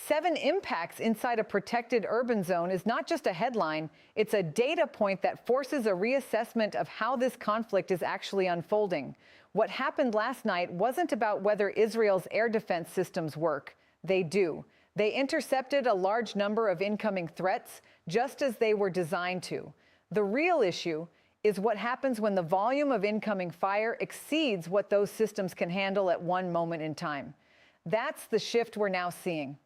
7 impacts inside a protected urban zone is not just a headline, it's a data point that forces a reassessment of how this conflict is actually unfolding. What happened last night wasn't about whether Israel's air defense systems work. They do. They intercepted a large number of incoming threats, just as they were designed to. The real issue is what happens when the volume of incoming fire exceeds what those systems can handle at one moment in time. That's the shift we're now seeing.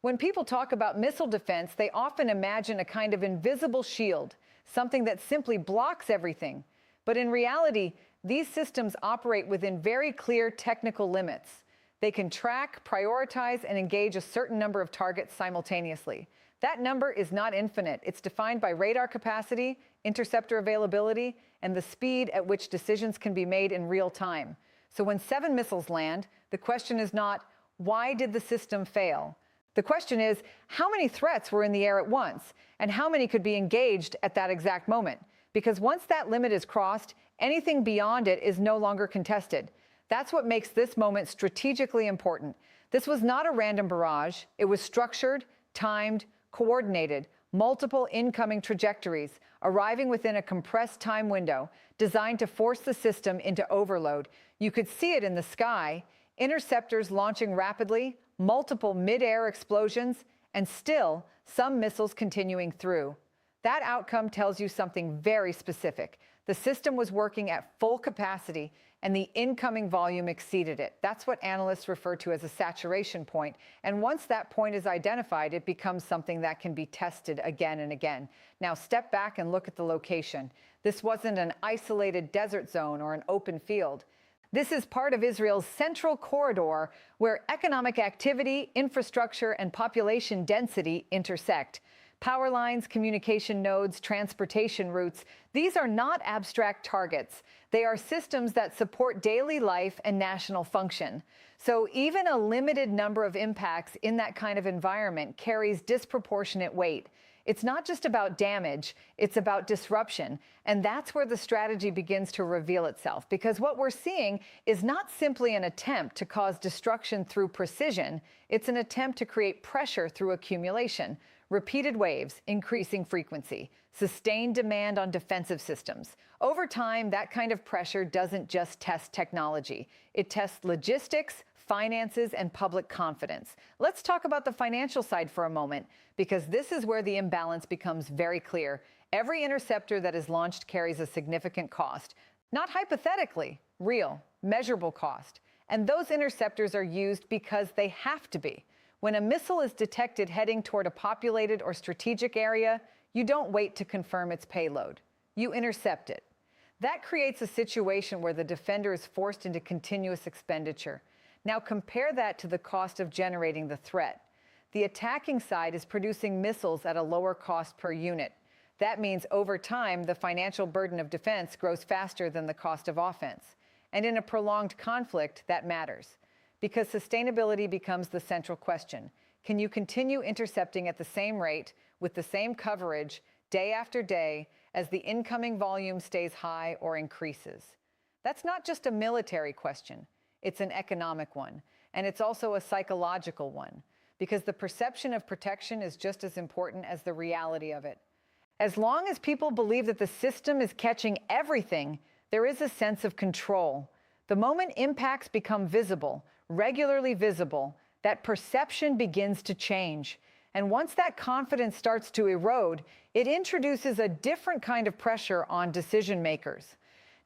When people talk about missile defense, they often imagine a kind of invisible shield, something that simply blocks everything. But in reality, these systems operate within very clear technical limits. They can track, prioritize, and engage a certain number of targets simultaneously. That number is not infinite. It's defined by radar capacity, interceptor availability, and the speed at which decisions can be made in real time. So when 7 missiles land, the question is not, why did the system fail? The question is, how many threats were in the air at once, and how many could be engaged at that exact moment? Because once that limit is crossed, anything beyond it is no longer contested. That's what makes this moment strategically important. This was not a random barrage. It was structured, timed, coordinated, multiple incoming trajectories, arriving within a compressed time window, designed to force the system into overload. You could see it in the sky, interceptors launching rapidly, multiple mid-air explosions, and still some missiles continuing through. That outcome tells you something very specific. The system was working at full capacity, and the incoming volume exceeded it. That's what analysts refer to as a saturation point. And once that point is identified, it becomes something that can be tested again and again. Now, step back and look at the location. This wasn't an isolated desert zone or an open field. This is part of Israel's central corridor where economic activity, infrastructure, and population density intersect. Power lines, communication nodes, transportation routes, these are not abstract targets. They are systems that support daily life and national function. So even a limited number of impacts in that kind of environment carries disproportionate weight. It's not just about damage, it's about disruption. And that's where the strategy begins to reveal itself. Because what we're seeing is not simply an attempt to cause destruction through precision, it's an attempt to create pressure through accumulation. Repeated waves, increasing frequency, sustained demand on defensive systems. Over time, that kind of pressure doesn't just test technology. It tests logistics, finances, and public confidence. Let's talk about the financial side for a moment, because this is where the imbalance becomes very clear. Every interceptor that is launched carries a significant cost. Not hypothetically, real, measurable cost. And those interceptors are used because they have to be. When a missile is detected heading toward a populated or strategic area, you don't wait to confirm its payload. You intercept it. That creates a situation where the defender is forced into continuous expenditure. Now compare that to the cost of generating the threat. The attacking side is producing missiles at a lower cost per unit. That means over time, the financial burden of defense grows faster than the cost of offense. And in a prolonged conflict, that matters. Because sustainability becomes the central question. Can you continue intercepting at the same rate, with the same coverage, day after day, as the incoming volume stays high or increases? That's not just a military question. It's an economic one. And it's also a psychological one. Because the perception of protection is just as important as the reality of it. As long as people believe that the system is catching everything, there is a sense of control. The moment impacts become visible, regularly visible, that perception begins to change. And once that confidence starts to erode, it introduces a different kind of pressure on decision makers.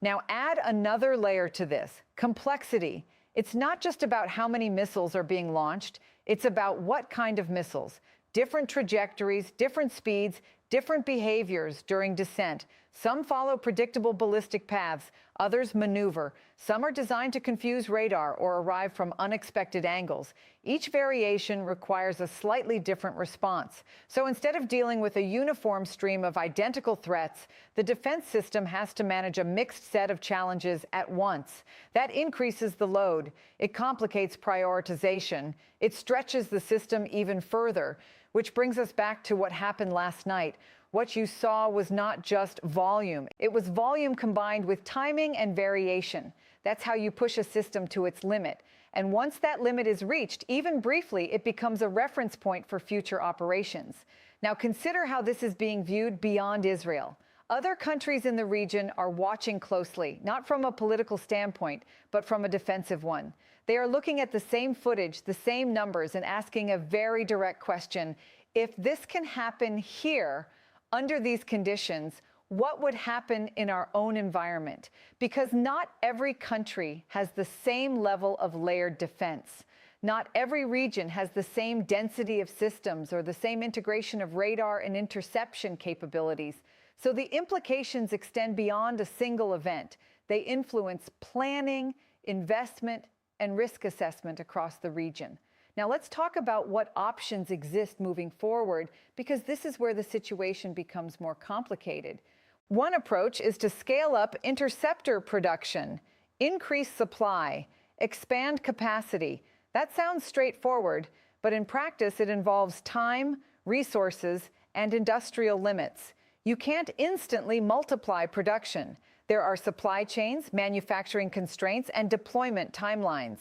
Now add another layer to this, complexity. It's not just about how many missiles are being launched, it's about what kind of missiles. Different trajectories, different speeds, different behaviors during descent. Some follow predictable ballistic paths, others maneuver. Some are designed to confuse radar or arrive from unexpected angles. Each variation requires a slightly different response. So instead of dealing with a uniform stream of identical threats, the defense system has to manage a mixed set of challenges at once. That increases the load. It complicates prioritization. It stretches the system even further. Which brings us back to what happened last night. What you saw was not just volume. It was volume combined with timing and variation. That's how you push a system to its limit. And once that limit is reached, even briefly, it becomes a reference point for future operations. Now consider how this is being viewed beyond Israel. Other countries in the region are watching closely, not from a political standpoint, but from a defensive one. They are looking at the same footage, the same numbers, and asking a very direct question. If this can happen here, under these conditions, what would happen in our own environment? Because not every country has the same level of layered defense. Not every region has the same density of systems or the same integration of radar and interception capabilities. So the implications extend beyond a single event. They influence planning, investment, and risk assessment across the region. Now let's talk about what options exist moving forward, because this is where the situation becomes more complicated. One approach is to scale up interceptor production, increase supply, expand capacity. That sounds straightforward, but in practice it involves time, resources, and industrial limits. You can't instantly multiply production. There are supply chains, manufacturing constraints, and deployment timelines.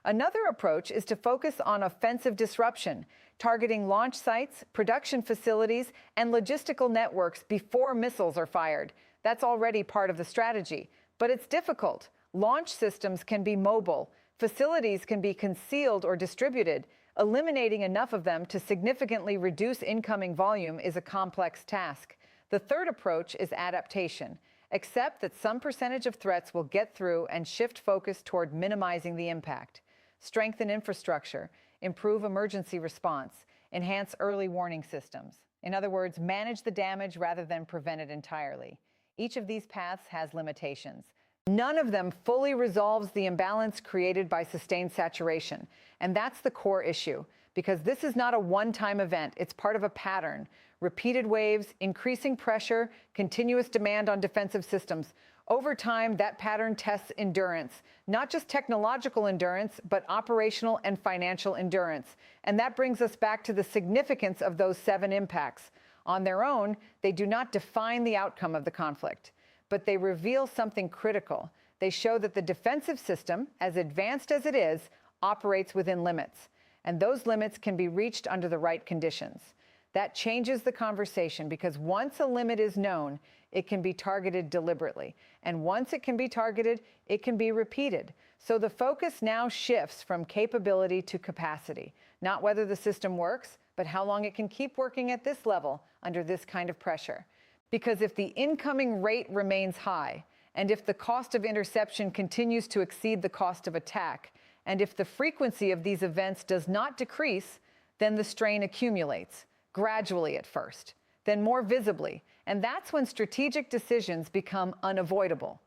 Another approach is to focus on offensive disruption, targeting launch sites, production facilities, and logistical networks before missiles are fired. That's already part of the strategy, but it's difficult. Launch systems can be mobile. Facilities can be concealed or distributed. Eliminating enough of them to significantly reduce incoming volume is a complex task. The third approach is adaptation. Accept that some percentage of threats will get through and shift focus toward minimizing the impact. Strengthen infrastructure, improve emergency response, enhance early warning systems. In other words, manage the damage rather than prevent it entirely. Each of these paths has limitations. None of them fully resolves the imbalance created by sustained saturation. And that's the core issue, because this is not a one-time event. It's part of a pattern. Repeated waves, increasing pressure, continuous demand on defensive systems. Over time, that pattern tests endurance, not just technological endurance, but operational and financial endurance. And that brings us back to the significance of those 7 impacts. On their own, they do not define the outcome of the conflict, but they reveal something critical. They show that the defensive system, as advanced as it is, operates within limits. And those limits can be reached under the right conditions. That changes the conversation, because once a limit is known, it can be targeted deliberately. And once it can be targeted, it can be repeated. So the focus now shifts from capability to capacity. Not whether the system works, but how long it can keep working at this level under this kind of pressure. Because if the incoming rate remains high, and if the cost of interception continues to exceed the cost of attack, and if the frequency of these events does not decrease, then the strain accumulates. Gradually at first, then more visibly, and that's when strategic decisions become unavoidable.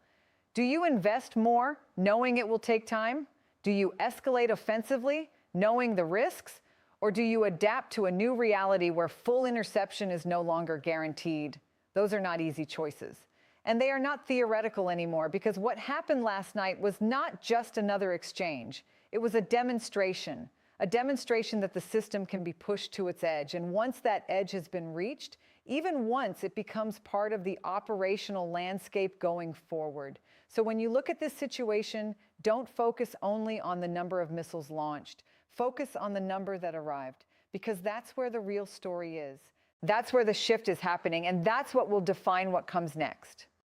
Do you invest more, knowing it will take time? Do you escalate offensively, knowing the risks? Or do you adapt to a new reality where full interception is no longer guaranteed? Those are not easy choices. And they are not theoretical anymore, because what happened last night was not just another exchange. It was a demonstration that the system can be pushed to its edge. And once that edge has been reached, even once, it becomes part of the operational landscape going forward. So when you look at this situation, don't focus only on the number of missiles launched. Focus on the number that arrived, because that's where the real story is. That's where the shift is happening, and that's what will define what comes next.